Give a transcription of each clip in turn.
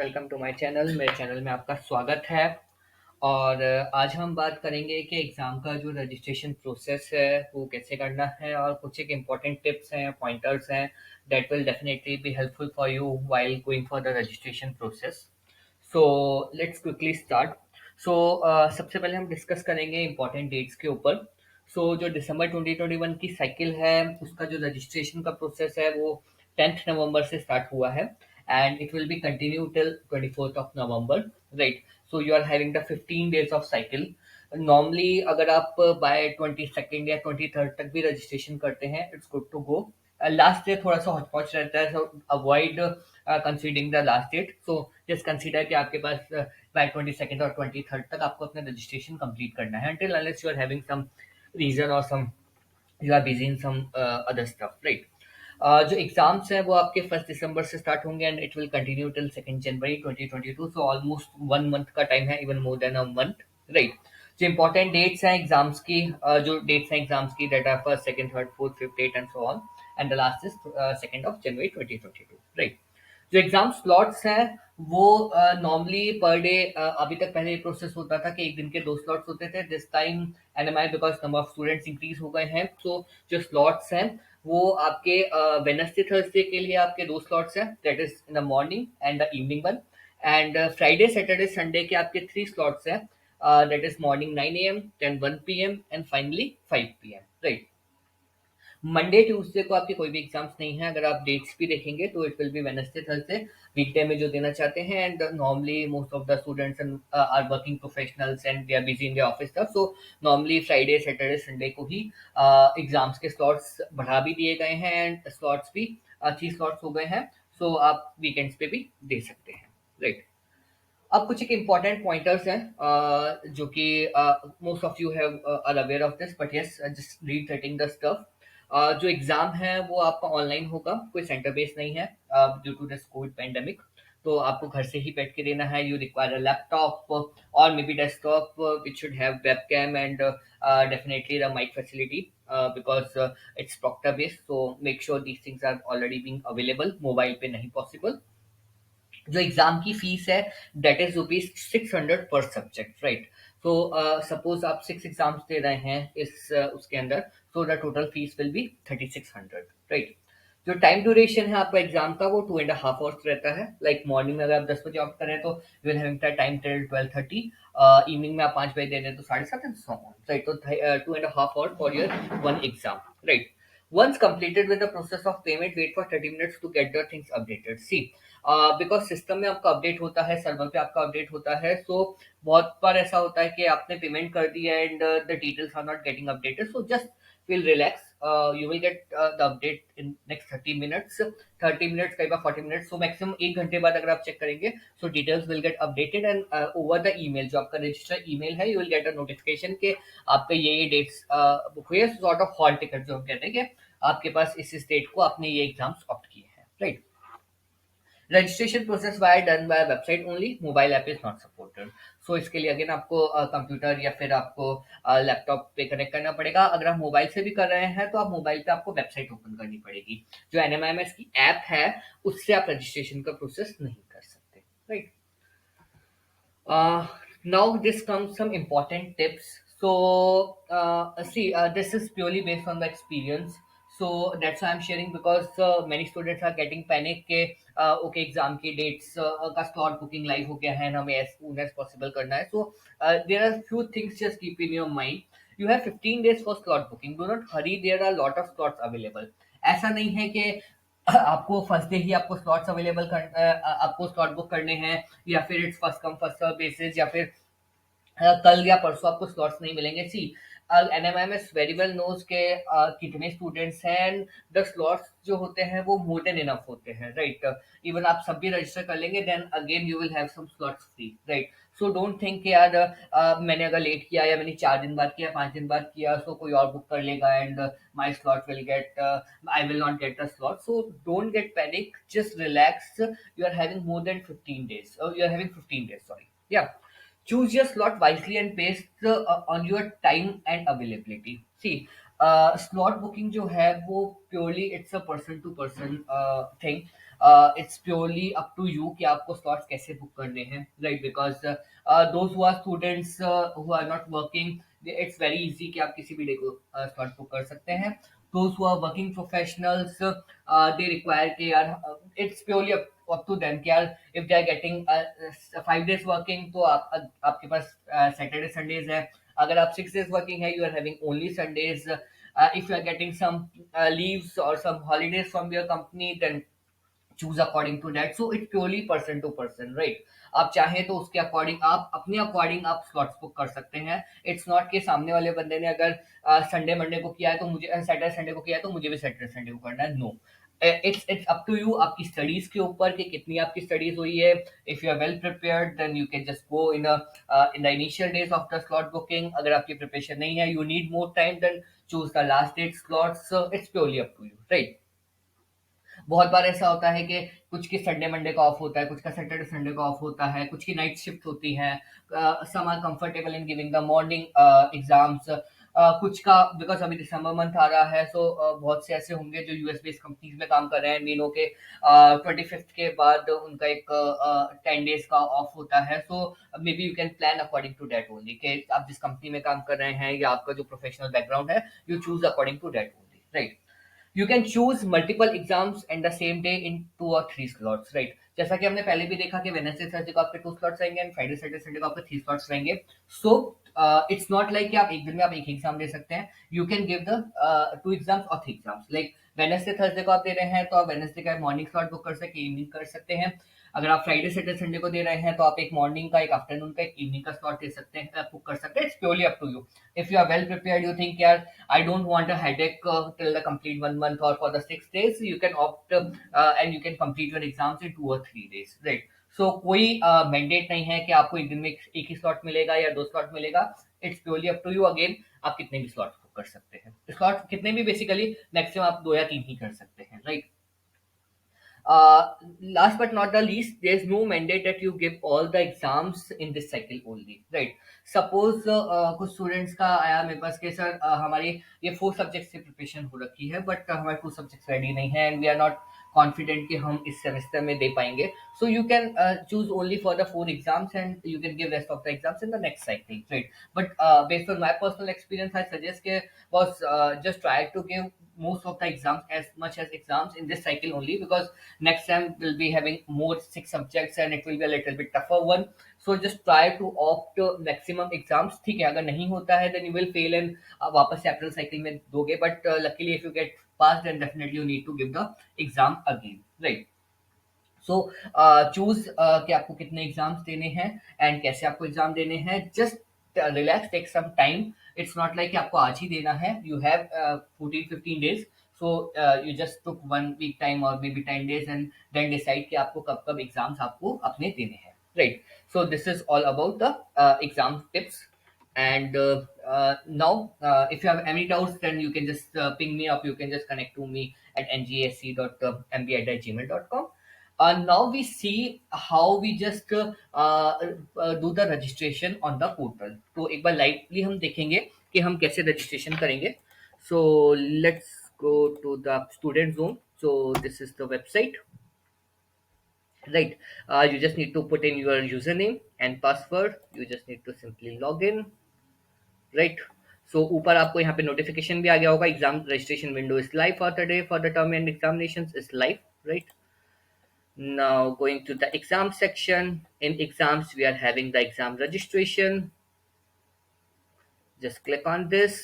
Welcome to my channel. मेरे channel में आपका स्वागत है। और आज हम बात करेंगे कि एग्ज़ाम का जो रजिस्ट्रेशन प्रोसेस है वो कैसे करना है, और कुछ एक इम्पॉर्टेंट टिप्स हैं, पॉइंटर्स हैं that will definitely be helpful for you while going for the registration process. So let's quickly start. So सबसे पहले हम डिस्कस करेंगे इम्पॉर्टेंट डेट्स के ऊपर। जो दिसंबर 2021 की साइकिल है उसका जो रजिस्ट्रेशन का प्रोसेस है वो 10th नवंबर से स्टार्ट हुआ है and it will be continue till 24th of November, right? So you are having the 15 days of cycle. Normally अगर आप by 22nd या 23rd तक भी रजिस्ट्रेशन करते हैं it's good to go. Last day थोड़ा सा हॉचपॉच रहता है, so avoid considering the last date. So just consider कि आपके पास बाय 22nd और 23rd तक आपको अपना रजिस्ट्रेशन कंप्लीट करना है, until unless you are having some reason or some you are busy in some other stuff, right? जो exams हैं वो आपके 1 दिसंबर से स्टार्ट होंगे and it will continue till 2 January 2022। So almost 1 month का टाइम है, even more than a month, right? जो इंपॉर्टेंट डेट्स हैं एग्जाम्स की, जो डेट्स हैं एग्जाम्स की, date are first, second, third, fourth, fifth, eight and so on, and the last is 2 January 2022, right? जो exam slots हैं वो नॉर्मली पर डे, अभी तक पहले ये प्रोसेस होता था कि एक दिन के 2 स्लॉट्स होते थे। This time NMI because number of students increase हो गए हैं, सो जो स्लॉट्स हैं वो आपके वेडनेसडे थर्सडे के लिए आपके 2 स्लॉट्स हैं, that is in the morning and the evening one. And Friday Saturday Sunday के आपके 3 स्लॉट्स हैं, that is morning 9 AM, then 1 PM and finally 5 PM, right? Monday Tuesday को आपके कोई भी एग्जाम्स नहीं है। अगर आप डेट्स भी देखेंगे तो it will be Wednesday Thursday weekday में जो देना चाहते हैं, and normally most of the students are working professionals and they are busy in their office stuff, so normally Friday Saturday Sunday को ही एग्जाम्स के स्लॉट्स बढ़ा भी दिए गए हैं एंड स्लॉट्स भी 3 स्लॉट्स हो गए हैं। सो आप वीकेंड्स पे भी दे सकते हैं, राइट? अब कुछ एक इम्पॉर्टेंट पॉइंटर्स हैं जो कि most of you have are aware of this, but yes just reiterating the stuff. जो एग्जाम है वो आपका ऑनलाइन होगा, कोई सेंटर बेस नहीं है due to this covid pandemic. तो आपको घर से ही बैठ के देना है। यू रिक्वायर अ लैपटॉप और मे be desktop which should have webcam and definitely the mic facility because it's proctor based, so make sure these things are already being available. Mobile पे नहीं पॉसिबल। जो exam की fees है that is ₹600 पर subject, right? So suppose आप 6 exams दे रहे हैं इस उसके अंदर, so the total fees will be 3600, right? जो टाइम ड्यूरेशन है आपका एग्जाम का वो 2.5 आवर्स रहता है। लाइक मॉर्निंग में अगर आप 10 बजे ऑप्ट करें तो you will having time till 12:30। Evening में आप 5 बजे दे रहे हैं तो 7:30 एंड सो ऑन, राइट? तो 2.5 hour for your one exam, right? Once completed with the process of payment, wait for 30 minutes to get the things updated. See, because system में आपका update होता है, सर्वर पे आपका अपडेट होता है, सो बहुत बार ऐसा होता है कि आपने पेमेंट कर दी है and the details are not getting updated, so just feel relax. You will get the update in next 30 minutes, 30 minutes कई बार 40 मिनट्स, सो मैक्सिमम 1 घंटे बाद अगर आप चेक करेंगे so details will get updated and over the email. जो आपका register email है, you will get a notification के आपके ये डेट्स बुक हुए, सॉर्ट ऑफ हॉल टिकट जो हम कहते हैं कि आपके पास इस डेट को आपने ये एग्जाम्स ऑप्ट किए हैं, right? Registration process via done by website only, mobile app is not supported. So इसके लिए अगेन आपको कंप्यूटर या फिर आपको लैपटॉप पे कनेक्ट करना पड़ेगा। अगर आप मोबाइल से भी कर रहे हैं तो आप मोबाइल पे आपको वेबसाइट ओपन करनी पड़ेगी। जो एनएमआईएमएस की ऐप है उससे आप रजिस्ट्रेशन का प्रोसेस नहीं कर सकते, right? Now this comes some important tips. This is purely based on the experience. So that's why I'm sharing, because many students are getting panic के okay एग्जाम की डेट्स का स्लॉट बुकिंग लाइव हो गया है ना, हमें as soon as possible करना है। So there are few things just keep in your mind. You have 15 days for slot booking, do not hurry, there are lot of slots available. ऐसा नहीं है कि आपको फर्स्ट डे ही आपको slots available कर आपको स्लॉट बुक करने हैं, या फिर it's first come first serve basis, या फिर कल या परसों आपको स्लॉट्स नहीं मिलेंगे। See, NMMS very well knows के कितने स्टूडेंट्स हैं एंड द स्लॉट्स जो होते हैं वो मोर देन इनफ होते हैं, राइट? इवन आप सब भी रजिस्टर कर लेंगे then again you will have some slots free, right? So don't think कि यार मैंने अगर लेट किया या मैंने 4 दिन बाद किया, 5 दिन बाद किया, सो कोई और बुक कर लेगा and my slot will get, I will not get the slot. So don't get panic, just relax. You are having more than 15 days, you are having 15 days, sorry, या choose your slot wisely and based on your time and availability. See, slot booking जो है वो purely it's a person to person thing. It's purely up to you कि आपको slots कैसे book करने हैं, right? Because those who are students who are not working, it's very easy कि आप किसी भी डे को स्लॉट बुक कर सकते हैं. Those who are working professionals, they require कि यार it's purely up to them कि यार if they are getting 5 days working, तो आपके पास सैटरडे संडेज है. अगर आप 6 days वर्किंग है, you are having only Sundays. If you are getting some leaves or some holidays from your company, then choose according to that. So it's purely person to person, right? आप चाहें तो उसके according, आप अपने according आप slots book कर सकते हैं. इट्स नॉट कि सामने वाले बंदे ने अगर संडे मंडे को किया है तो मुझे, सैटरडे संडे को किया है तो मुझे भी सैटरडे संडे को करना है. No, it's up to you, आपकी स्टडीज के ऊपर कि कितनी आपकी स्टडीज हुई है. If you are well prepared, then you can just go in the initial days of the slot booking. अगर आपकी प्रिपरेशन नहीं है, you need more time, then choose the last date slots. It's purely up to you, right? बहुत बार ऐसा होता है कि कुछ की संडे मंडे का ऑफ होता है, कुछ का सैटरडे संडे का ऑफ होता है, कुछ की नाइट शिफ्ट होती है. Some are comfortable in giving the morning exams. कुछ का, बिकॉज अभी दिसंबर मंथ आ रहा है, सो बहुत से ऐसे होंगे जो यूएस बेस्ड कंपनीज में काम कर रहे हैं. मीनो के 25th के बाद उनका एक 10 days का ऑफ होता है. So maybe you can plan according to that only कि आप जिस कंपनी में काम कर रहे हैं या आपका जो प्रोफेशनल बैकग्राउंड है, you choose according to that only, right? You can choose multiple exams in the same day in 2 or 3 slots, right? जैसा कि हमने पहले भी देखा कि वेडनेसडे थर्सडे को आपके 2 slots रहेंगे एंड फ्राइडे सैटरडे संडे को आपके 3 slots रहेंगे. सो इट्स नॉट लाइक कि आप एक दिन में आप एक एग्जाम दे सकते हैं. You can give the 2 exams और 3 exams. लाइक वेडनेसडे थर्सडे को आप दे रहे हैं तो आप वेडनेसडे का मॉर्निंग स्लॉट बुक कर सकते हैं, इवनिंग कर सकते हैं. अगर आप फ्राइडे सैटरडे संडे को दे रहे हैं तो आप एक मॉर्निंग का, एक आफ्टरनून का, एक इवनिंग का स्लॉट दे सकते हैं, बुक कर सकते हैं. It's purely up to you. If you are well prepared, you think यार I don't want a headache till the complete 1 month or for the 6 days. You can opt and you can complete your exams in 2 or 3 days, right? So कोई mandate नहीं है कि आपको एक दिन में एक ही स्लॉट मिलेगा या 2 स्लॉट मिलेगा. It's purely up to you. Again, आप कितने भी स्लॉट कर सकते हैं. स्लॉट कितने भी, बेसिकली मैक्सिमम आप 2 या 3 ही कर सकते हैं, right? Last but not the least, there's no mandate that you give all the exams in this cycle only, right? Suppose कुछ स्टूडेंट्स का आया मेरे पास कि सर हमारी ये 4 सब्जेक्ट्स की प्रिपरेशन हो रखी है, बट हमारे 2 सब्जेक्ट्स रेडी नहीं है and we are not confident कि हम इस सेमेस्टर में दे पाएंगे. So you can choose only for the 4 exams and you can give rest of the exams in the next cycle, right? But based on my personal experience, I suggest के boss just try to give most of the exams, as much as exams in this cycle only, because next time we'll be having more 6 subjects and it will be a little bit tougher one. So just try to opt maximum exams. ठीक है, अगर नहीं होता है then you will fail and वापस से अप्रैल cycle में दोगे, but luckily if you get passed then definitely you need to give the exam again, right? So choose कि आपको कितने एग्जाम्स देने हैं एंड कैसे आपको एग्जाम देने हैं. Just relax, take some time. It's not like कि आपको आज ही देना है. You have 14-15 days. So you just took 1 week time और may be 10 days and then decide कि आपको कब कब एग्जाम्स आपको अपने देने हैं, right? So this is all about the exam tips. And now, if you have any doubts, then you can just ping me up. You can just connect to me at ngasc.mb@gmail.com. Now we see how we just do the registration on the portal. तो एक बार lively हम देखेंगे कि हम कैसे registration करेंगे. So let's go to the student zone. So this is the website, right? You just need to put in your username and password. You just need to simply log in, right? So ऊपर आपको यहाँ पे notification भी आ गया होगा, exam registration window is live for the day for the term and examinations is live, right? Now going to the exam section. In exams, we are having the exam registration. Just click on this.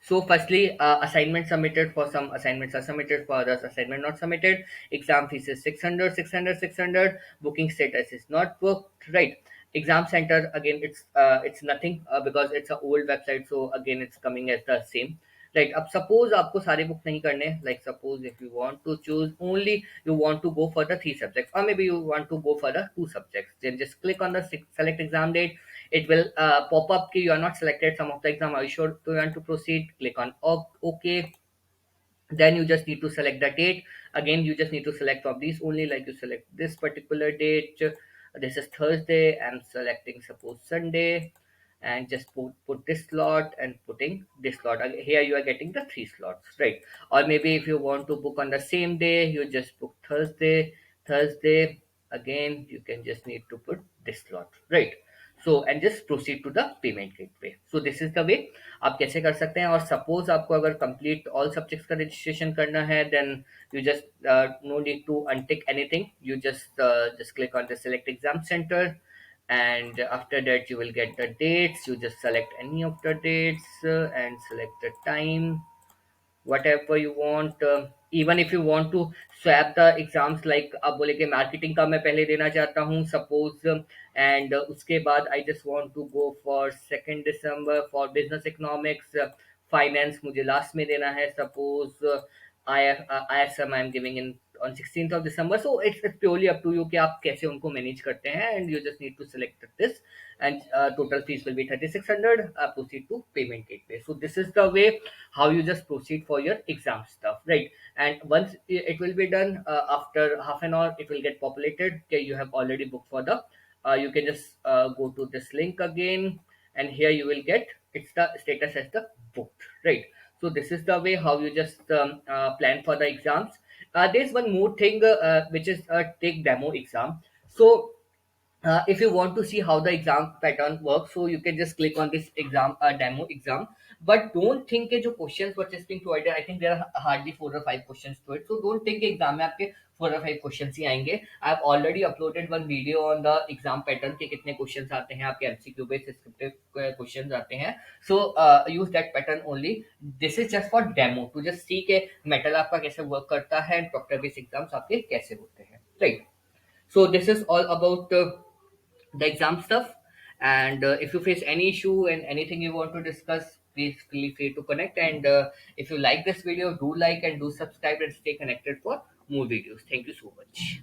So firstly, assignment submitted. For some assignments are submitted, for others assignment not submitted. Exam fees is 600, 600, 600. Booking status is not booked, right? Exam center, again, it's nothing because it's an old website, so again it's coming as the same, right? अब suppose आपको सारे book नहीं करने, like suppose if you want to choose only, you want to go for the 3 subjects or maybe you want to go for the 2 subjects, then just click on the select exam date. It will pop up कि you are not selected some of the exam. Are you sure to want to proceed? Click on OK. Then you just need to select the date. Again, you just need to select from these only, like you select this particular date. This is Thursday. I'm selecting suppose Sunday. and just put this slot and putting this slot. Here you are getting the three slots, right? Or maybe if you want to book on the same day, you just book Thursday. Again, you can just need to put this slot, right? So and just proceed to the payment gateway. So this is the way आप कैसे कर सकते हैं. और suppose आपको अगर complete all subjects का registration करना है, then you just no need to untick anything. You just click on the select exam center, and after that you will get the dates. You just select any of the dates and select the time, whatever you want. Even if you want to swap the exams, like आप बोले कि marketing का मैं पहले देना चाहता हूँ suppose, and उसके बाद I just want to go for 2 December for business economics. Finance मुझे लास्ट में देना है suppose. ISM I am giving in on 16th of December. So it's purely up to you कि आप कैसे उनको मैनेज करते हैं, and you just need to select this, and total fees will be 3600. Proceed to payment gateway. So this is the way how you just proceed for your exam stuff, right? And once it will be done, after half an hour it will get populated. Okay, you have already booked for the you can just go to this link again, and here you will get it's the status as the booked, right? So this is the way how you just plan for the exams. There's one more thing which is a take demo exam. So if you want to see how the exam pattern works, so you can just click on this exam demo exam. But don't think कि जो questions were just being provided, I think there are hardly 4 or 5 questions to it. So don't think कि exam में आपके 4 or 5 questions ही आएंगे. I've already uploaded one video on the exam pattern कि कितने questions आते हैं आपके MCQ based descriptive questions आते हैं. So use that pattern only. This is just for demo to just see कि metal आपका कैसे work करता है and proctor based exams आपके कैसे होते हैं, right? So this is all about the exam stuff. And if you face any issue and anything you want to discuss, please feel free to connect. And if you like this video, do like and do subscribe and stay connected for more videos. Thank you so much.